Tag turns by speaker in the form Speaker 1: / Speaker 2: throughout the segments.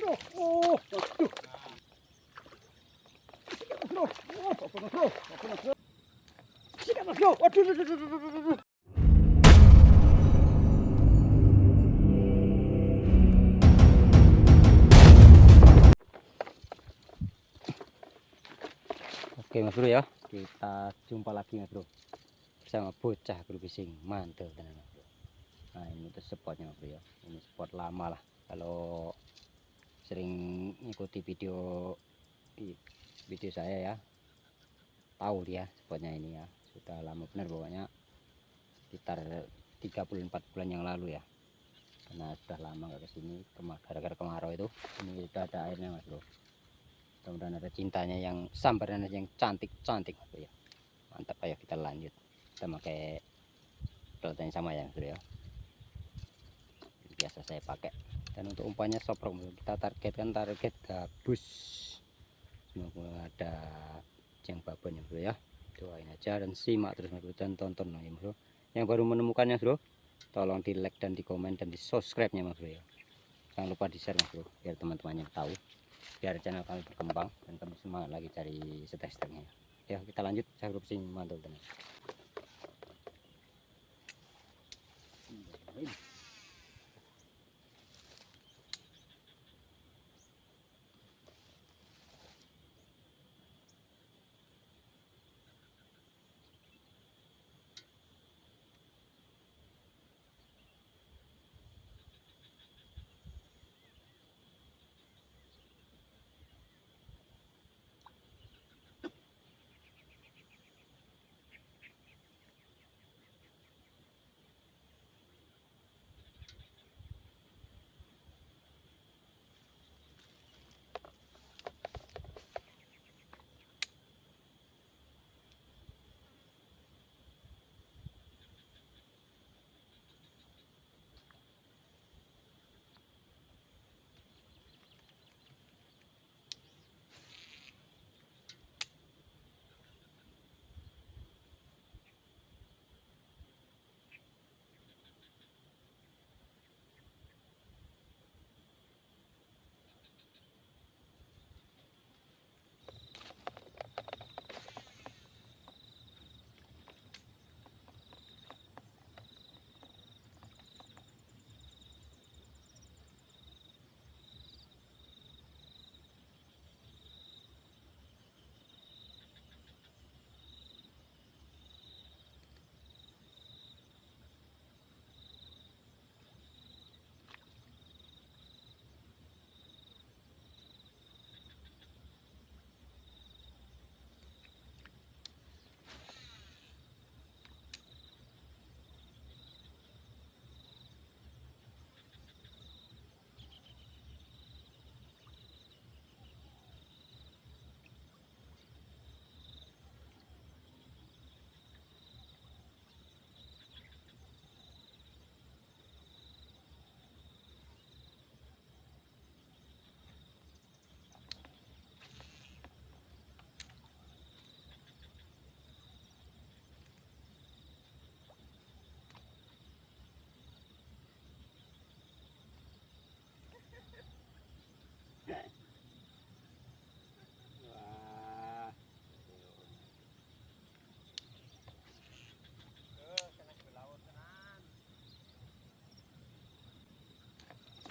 Speaker 1: Oh, waduh. Sikat Mas Bro. Oh, apa Mas Bro? Apa Mas Bro? Sikat Mas Bro. Waduh, waduh, waduh, waduh, waduh. Oke Mas Bro ya, kita jumpa lagi Mas Bro bersama bocah guru fishing mantul tenan Mas Bro. Nah ini tuh spotnya Mas Bro ya, ini spot lama lah. Kalau sering ngikuti video saya ya, tahu dia spotnya ini ya, sudah lama benar pokoknya, sekitar 34 bulan yang lalu ya, karena sudah lama nggak kesini gara-gara kemarau itu. Ini sudah ada airnya Mas Bro, mudah-mudahan ada cintanya yang sambar dan yang cantik-cantik Mas Bro ya. Mantap, ayo kita lanjut. Kita pakai peloton yang sama ya Mas Bro ya, biasa saya pakai. Dan untuk umpannya soprong, kita target gabus. Semoga ada yang babon ya Bro ya. Doain aja dan simak terus Mas Bro, dan tonton ya Bro. Yang baru menemukannya Bro, tolong di like dan di komen dan di subscribe nya Mas Bro ya. Jangan lupa di share Mas Bro, biar teman-temannya tahu, biar channel kami berkembang dan kami semangat lagi cari stek-steknya. Ya kita lanjut, saya grup sing mantul tenan.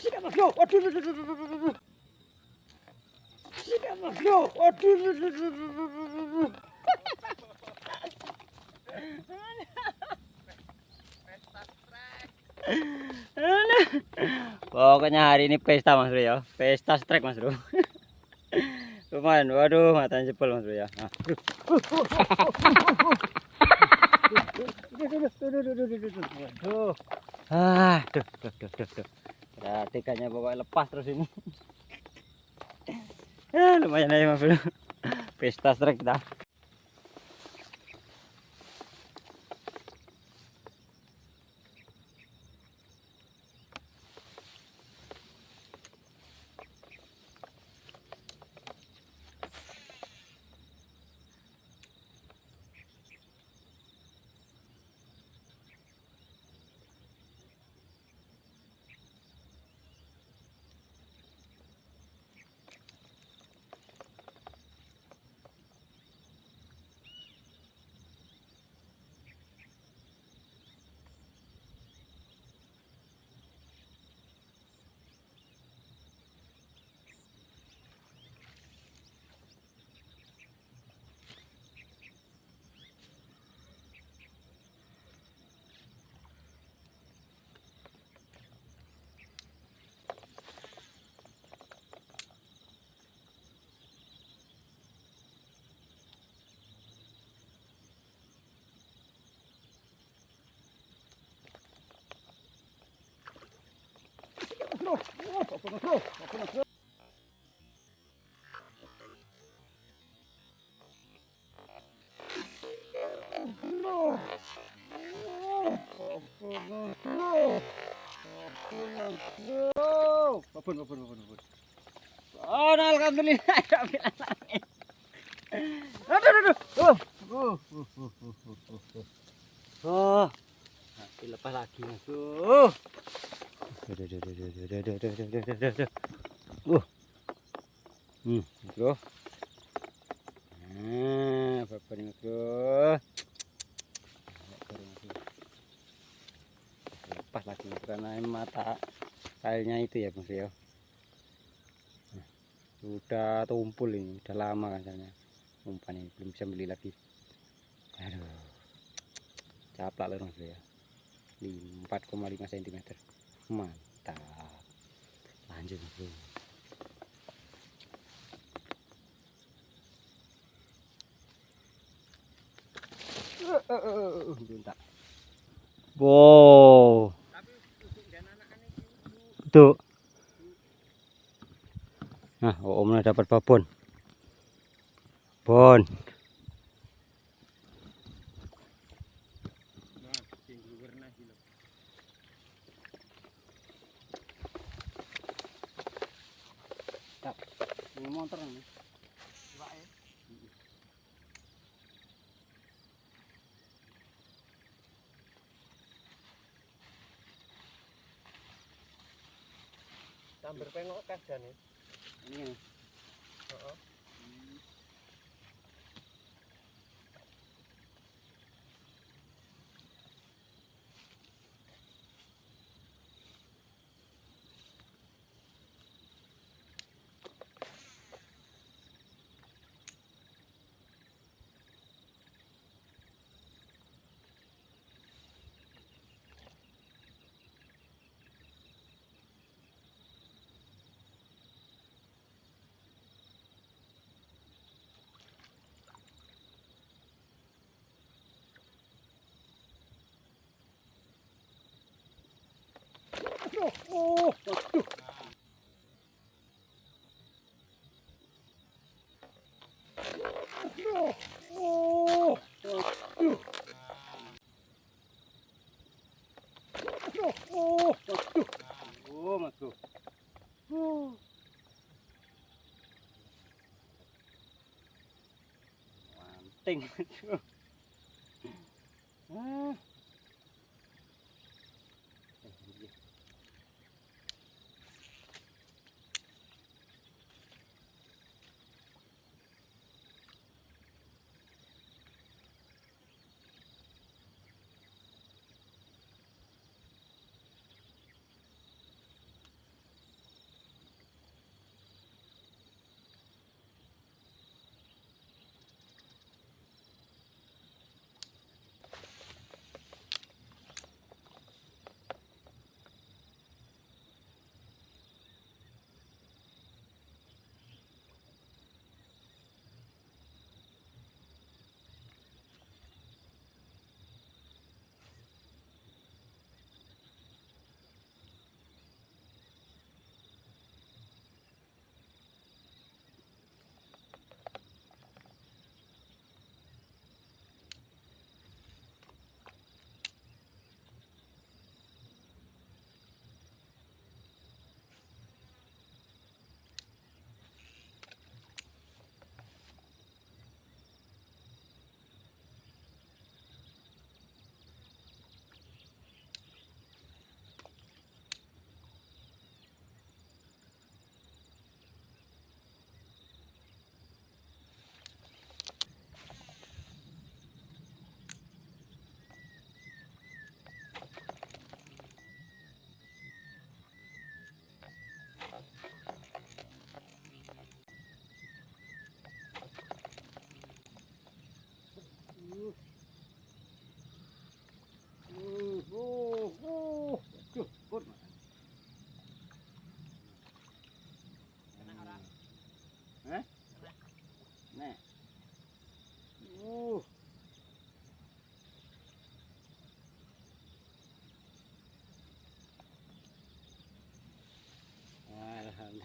Speaker 1: Sikat Mas Bro. Waduh, waduh, waduh, waduh, waduh. Sikat Mas Bro. Waduh, waduh, waduh, waduh, waduh. Pokoknya hari ini pesta Mas Bro ya, pesta strike Mas Bro. Lumayan, waduh matanya jebol Mas Bro ya. Nah. Waduh. Duh. Ya, tikanya pokoknya lepas terus ini. Ya, lumayan aja Mas Bro. Pesta strike kita. Oh, alhamdulillah. Aduh. Oh, dilepas lagi, Mas. Bro. Nah, bapak ini, bro. Lepas lagi karena mata kailnya itu ya, Mas ya. Udah tumpul ini, udah lama kan soalnya umpan ini belum bisa beli lagi. Aduh, caplak loh Mas ya. 4,5 cm. Mantap. Lanjut bro. Bentar. Wow. Tuh. Nah, Om dapat babon. Bon. Ini motor ini.
Speaker 2: Sambil pengok kadan nih.
Speaker 1: Ini.
Speaker 2: Heeh.
Speaker 1: Oh, Mas bro. Manting. Ah.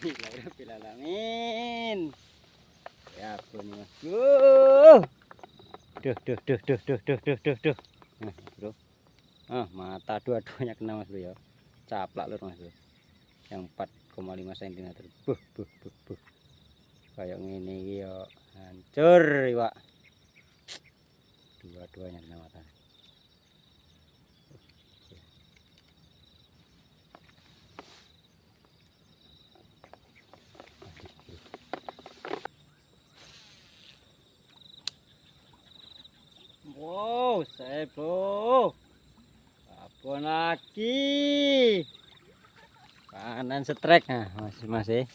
Speaker 1: Alhamdulillahirrahmanirrahim. Ya ampun mas. Duh. Nah, bro. Mata dua-duanya kena mas bro ya. Caplak lur mas bro. Yang 4,5 cm. Buh. Kayak ngene iki ya hancur iwak. Dua-duanya kena mata. Wow, saya bro. Apa lagi? Kanan setrek. Nah, masih.